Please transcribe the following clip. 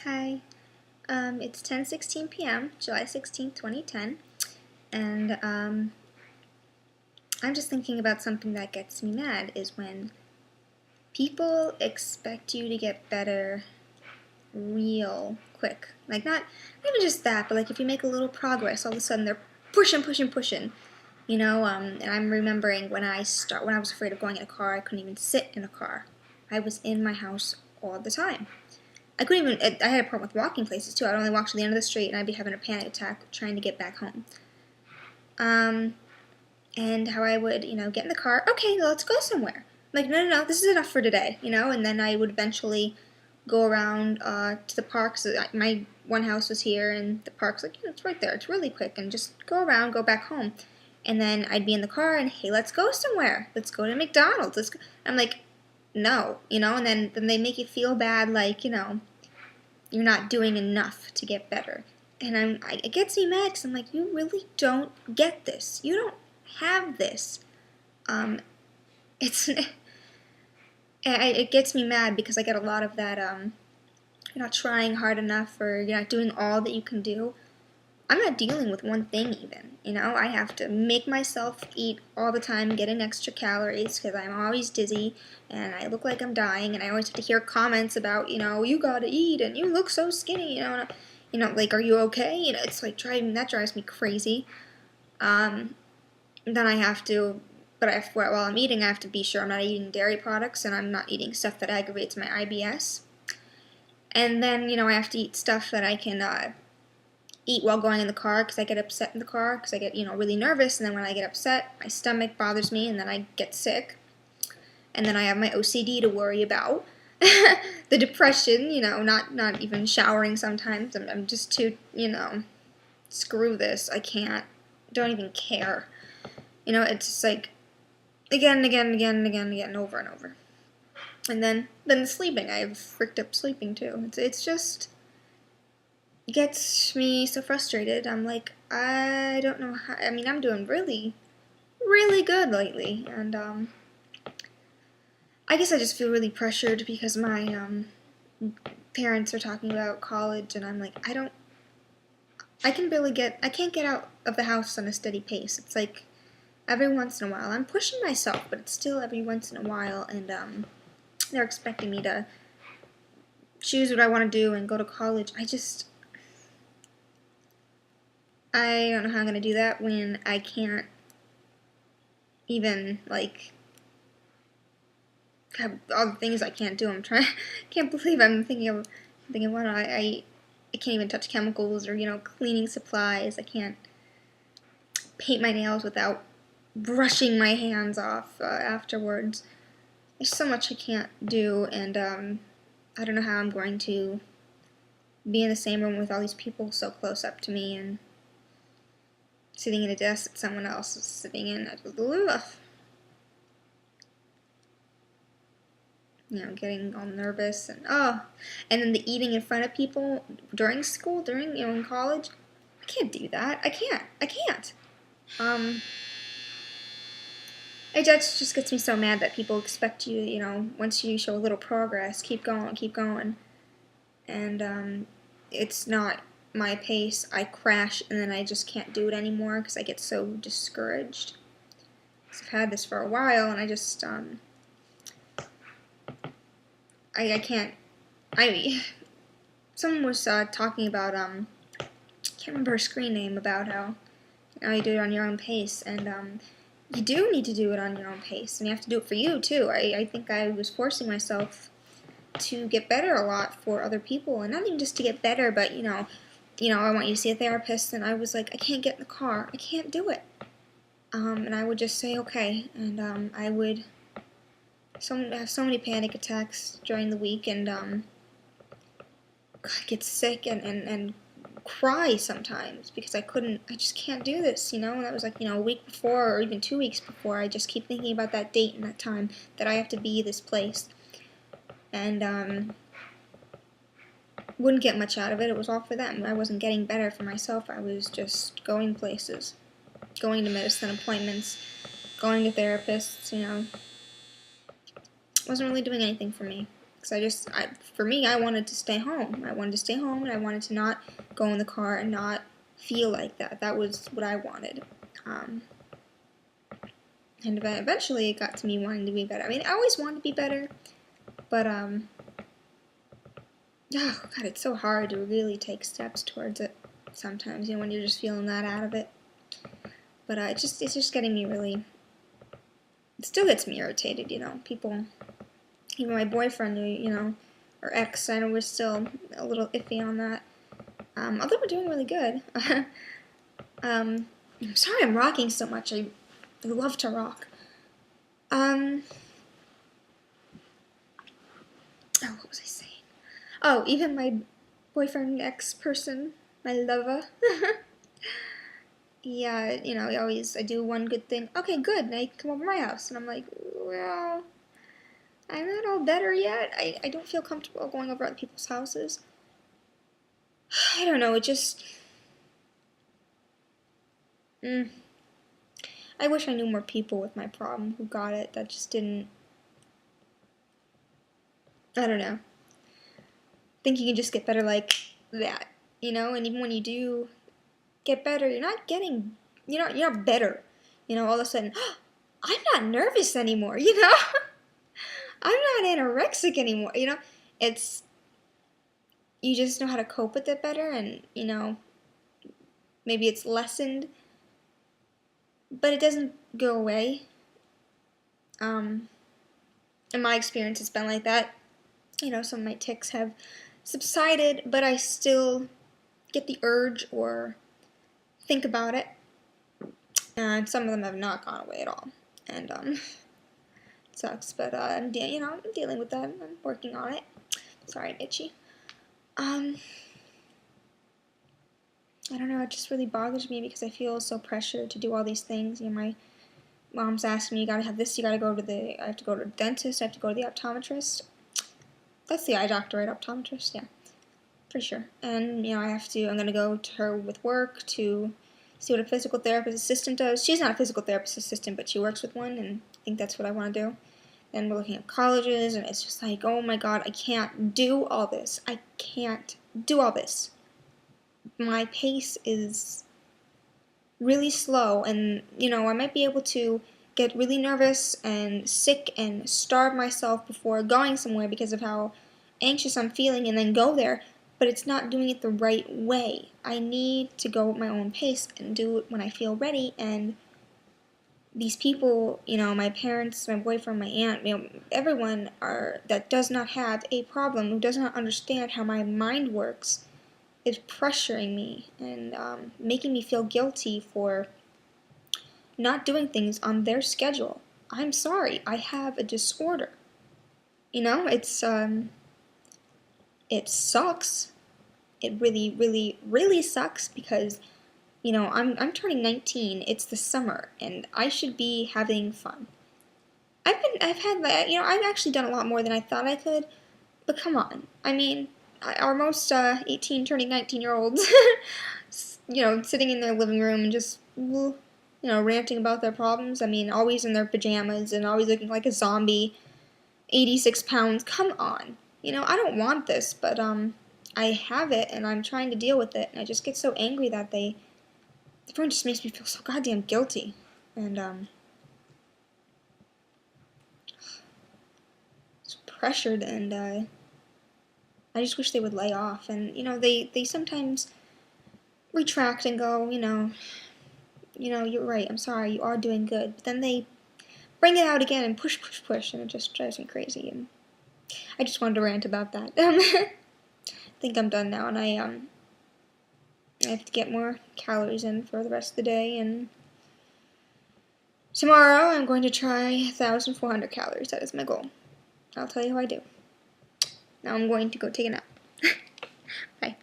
Hi, it's 10:16 p.m., July 16th, 2010, and I'm just thinking about something that gets me mad is when people expect you to get better real quick. Like, not even just that, but like if you make a little progress, all of a sudden they're pushing, pushing, pushing. And I'm remembering when I was afraid of going in a car, I couldn't even sit in a car. I was in my house all the time. I couldn't even, I had a problem with walking places too. I'd only walk to the end of the street and I'd be having a panic attack trying to get back home. And how I would, get in the car, okay, let's go somewhere. I'm like, no, this is enough for today, and then I would eventually go around to the parks. My one house was here and the park's like, it's right there, it's really quick, and just go around, go back home. And then I'd be in the car and, hey, let's go somewhere. Let's go to McDonald's. Let's go. I'm like, no, and then they make you feel bad, like, you're not doing enough to get better. And it gets me mad because I'm like, you really don't get this. You don't have this. It's it gets me mad because I get a lot of that. You're not trying hard enough, or you're not doing all that you can do. I'm not dealing with one thing even. I have to make myself eat all the time, getting extra calories because I'm always dizzy and I look like I'm dying, and I always have to hear comments about, you gotta eat and you look so skinny, like, are you okay? It's like that drives me crazy. Then I have to, while I'm eating, I have to be sure I'm not eating dairy products and I'm not eating stuff that aggravates my IBS. And then, I have to eat stuff that I can eat while going in the car because I get upset in the car because I get, really nervous, and then when I get upset, my stomach bothers me and then I get sick. And then I have my OCD to worry about. The depression, not even showering sometimes. I'm just too, screw this. I can't. Don't even care. It's just like again and again and again and again and again, over and over. And then the sleeping. I have fricked up sleeping too. It's just gets me so frustrated. I'm like, I don't know how. I mean, I'm doing really, really good lately, and I guess I just feel really pressured because my parents are talking about college, and I'm like, I can't get out of the house on a steady pace. It's like every once in a while. I'm pushing myself, but it's still every once in a while, and they're expecting me to choose what I want to do and go to college. I don't know how I'm going to do that when I can't even, like, have all the things I can't do. Can't believe I'm thinking, what I can't even touch chemicals or, cleaning supplies. I can't paint my nails without brushing my hands off afterwards. There's so much I can't do, and I don't know how I'm going to be in the same room with all these people so close up to me and sitting in a desk that someone else is sitting in. Ugh. Getting all nervous and then the eating in front of people during school, in college. I can't do that. I can't. It just gets me so mad that people expect you, once you show a little progress, keep going. And it's not my pace. I crash and then I just can't do it anymore because I get so discouraged. I've had this for a while and I just, I can't, someone was talking about, I can't remember her screen name, about how, you do it on your own pace, and you do need to do it on your own pace, and you have to do it for you, too. I think I was forcing myself to get better a lot for other people, and not even just to get better, but, I want you to see a therapist, and I was like, I can't get in the car, I can't do it. And I would just say, okay, and I would have so many panic attacks during the week, and get sick and cry sometimes because I just can't do this, and that was like, a week before or even 2 weeks before. I just keep thinking about that date and that time that I have to be this place, and wouldn't get much out of it. It was all for them. I wasn't getting better for myself. I was just going places, going to medicine appointments, going to therapists, wasn't really doing anything for me. because for me, I wanted to stay home. I wanted to stay home, and I wanted to not go in the car and not feel like that. That was what I wanted. And eventually it got to me wanting to be better. I mean, I always wanted to be better, but, oh God, it's so hard to really take steps towards it sometimes, when you're just feeling that out of it. But it's just getting me really, it still gets me irritated, people, even my boyfriend, or ex, I know we're still a little iffy on that, although we're doing really good. I'm sorry I'm rocking so much, I love to rock. Oh, what was I saying? Oh, even my boyfriend, ex-person, my lover, yeah, I do one good thing, okay, good, and I come over to my house, and I'm like, well, I'm not all better yet, I don't feel comfortable going over other people's houses. I don't know, it just, I wish I knew more people with my problem who got it, that just didn't, I don't know. I think you can just get better like that, and even when you do get better, you're not better, all of a sudden, oh, I'm not nervous anymore, I'm not anorexic anymore, it's, you just know how to cope with it better, and, maybe it's lessened, but it doesn't go away. In my experience, it's been like that. Some of my tics have subsided, but I still get the urge or think about it. And some of them have not gone away at all. And, it sucks, but, I'm dealing with that. I'm working on it. Sorry, I'm itchy. I don't know, it just really bothers me because I feel so pressured to do all these things. My mom's asking me, you gotta have this, I have to go to the dentist, I have to go to the optometrist. That's the eye doctor, right? Optometrist? Yeah, for sure. And, I'm gonna go to her with work to see what a physical therapist assistant does. She's not a physical therapist assistant, but she works with one, and I think that's what I want to do. Then we're looking at colleges, and it's just like, oh my God, I can't do all this. I can't do all this. My pace is really slow, and, I might be able to get really nervous and sick and starve myself before going somewhere because of how anxious I'm feeling and then go there, but it's not doing it the right way. I need to go at my own pace and do it when I feel ready, and these people, my parents, my boyfriend, my aunt, everyone that does not have a problem, who does not understand how my mind works, is pressuring me and making me feel guilty for not doing things on their schedule. I'm sorry, I have a disorder. It's it sucks. It really, really, really sucks because, I'm turning 19. It's the summer, and I should be having fun. I've actually done a lot more than I thought I could, but come on. I mean, are most 18 turning 19-year-olds, sitting in their living room and just, ranting about their problems? I mean, always in their pajamas and always looking like a zombie, 86 pounds. Come on. I don't want this, but I have it and I'm trying to deal with it, and I just get so angry that everyone just makes me feel so goddamn guilty. And so pressured, and I just wish they would lay off. And they sometimes retract and go, you're right, I'm sorry, you are doing good. But then they bring it out again and push, push, push, and it just drives me crazy. And I just wanted to rant about that. I think I'm done now, and I have to get more calories in for the rest of the day, and tomorrow I'm going to try 1,400 calories. That is my goal. I'll tell you how I do. Now I'm going to go take a nap. Bye.